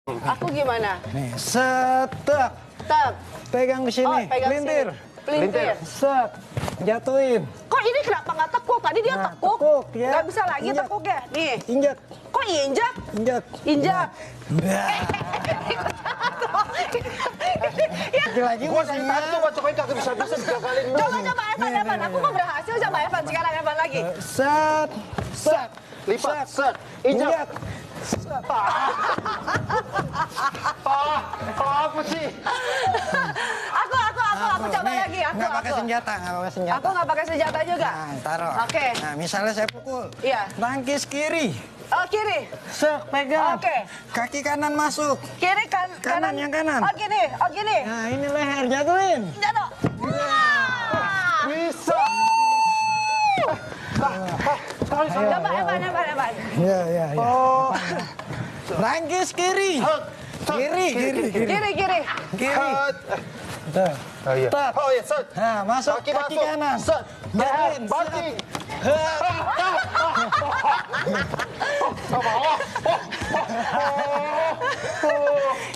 Aku gimana? Nih, setek. Tep. Pegang di sini. Oh, pegang Pelintir. sini. Pelintir. Set. Jatuhin. Kok ini kenapa nggak tekuk? Tadi dia Nah, tekuk. tekuk, ya. Nggak bisa lagi Injak. tekuk ya? Nih. Injak. Kok injak? Injak. Injak. Nah. Lagi-lagi Gua dari tadi tuh cobain kagak bisa-bisa digagalin. Coba Evan. Aku mau berhasil. Coba Evan. Sekarang Evan lagi. Set. Set. Lipat, set, injak. Apa sih? Aku coba Nih, lagi. nggak pakai senjata, nggak pakai senjata. Aku nggak pakai senjata juga. Nah, taruh. Oke. Nah, misalnya saya pukul. Iya. Tangkis kiri. Oh, kiri. Set, pegang. Oke. Kaki kanan masuk. Kiri Kanan, yang kanan. Oh, gini. Oh, gini. Nah, ini leher, jatuhin. Jatuh. Wah. Bisa. Coba Evan. Iya, iya, iya. Oh. Tangkis kiri. Kiri. Kiri. Tuh. Oh iya. Tet. Oh iya, set. Nah, masuk kaki masuk. kanan. Set. Jatuhin. Banting.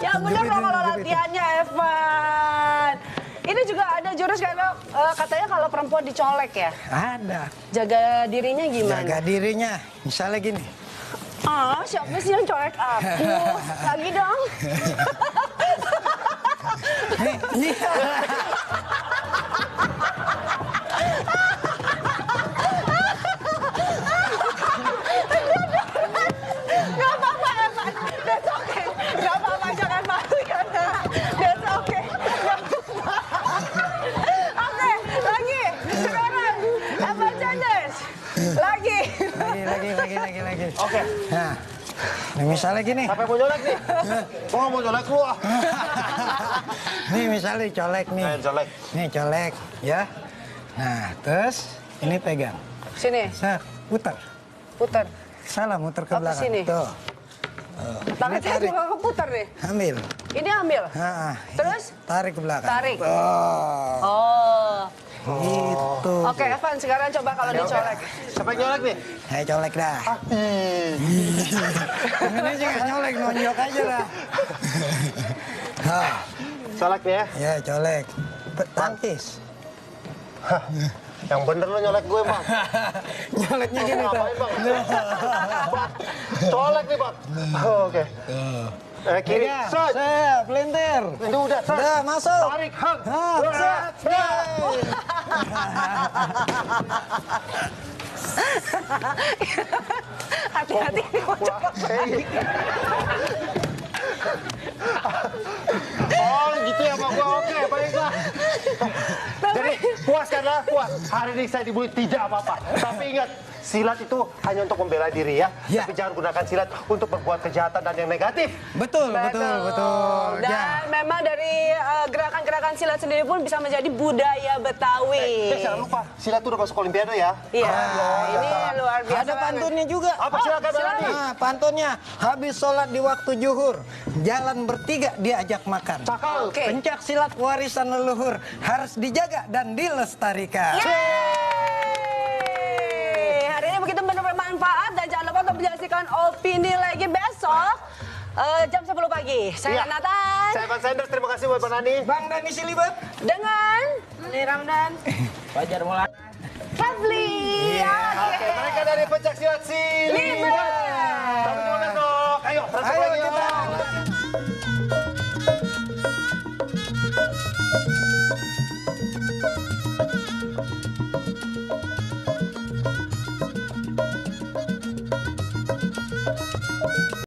Ya bener dong kalau latihannya Evan. Ini juga ada jurus katanya kalau perempuan dicolek ya. Ada. Jaga dirinya gimana? Jaga dirinya. Misalnya gini. Ah, siapa sih yang colek aku? Lagi dong. Nih. Gak apa-apa Evan. That's okay. Gak apa-apa, jangan malu ya. That's okay. Gak apa-apa. Oke, lagi. Sekarang Evan Sanders. Lagi. Lagi. Oke. Nah, nih misalnya gini. Sampai mau nyolek nih. Gua mau nyolek lu ah. Nih misalnya colek nih. Colek. Nih colek, ya. Nah, terus ini pegang. Sini, Set, putar. putar. Salah, muter ke Oh, ke belakang. sini. Tuh. Tangan Ini saya tarik. juga keputar nih. Ambil. Ini ambil. Nah, Terus? tarik ke belakang. Tarik. Tuh. Oh. Gitu. Oke, Evan, sekarang coba kalau dicolek. Siapa yang nyolek nih? Saya colek dah. Ini sih nggak nyolek, nonjok aja lah. Hah, Colek nih ya. ya colek. Tangkis. Yang bener lu nyolek gue, Bang. Nyoleknya gini tuh. Ngapain, Bang? Bang, colek nih, Bang. Oh, oke. Kiri. Ya, Set. saya pelintir. Itu udah, set. Udah masuk. Tarik, hang. Set. Hati-hati nih mau coba. Oh, gitu ya, Bang. Oke, baiklah. Jadi, puas kan lah? Puas. Hari ini saya dibully tidak apa-apa. Tapi ingat, silat itu hanya untuk membela diri ya. Ya. Tapi jangan gunakan silat untuk berbuat kejahatan dan yang negatif. Betul. Dan memang dari gerakan-gerakan silat sendiri pun bisa menjadi budaya Betawi. Jangan lupa, silat itu udah masuk Olimpiade ya. Iya, ini luar biasa. Ada pantunnya juga. Apa silakan, Melani? Nah, pantunnya habis sholat di waktu zuhur, jalan bertiga diajak makan. Cakal. Oke. Pencak silat warisan leluhur harus dijaga dan dilestarikan. Yeay! Hari ini begitu benar bermanfaat dan jangan lupa untuk menyaksikan opini lagi besok jam 10 pagi. Saya Iya. Nathan Saya Evan Sanders, terima kasih buat Nani. Bang Dani Silibat. dengan Mani Ramdan, Fajar Maulana. Fadli. Oke, mereka dari pencak silat Lima. Sampai jumpa besok. Ayo, transfer Ayo lagi. kita.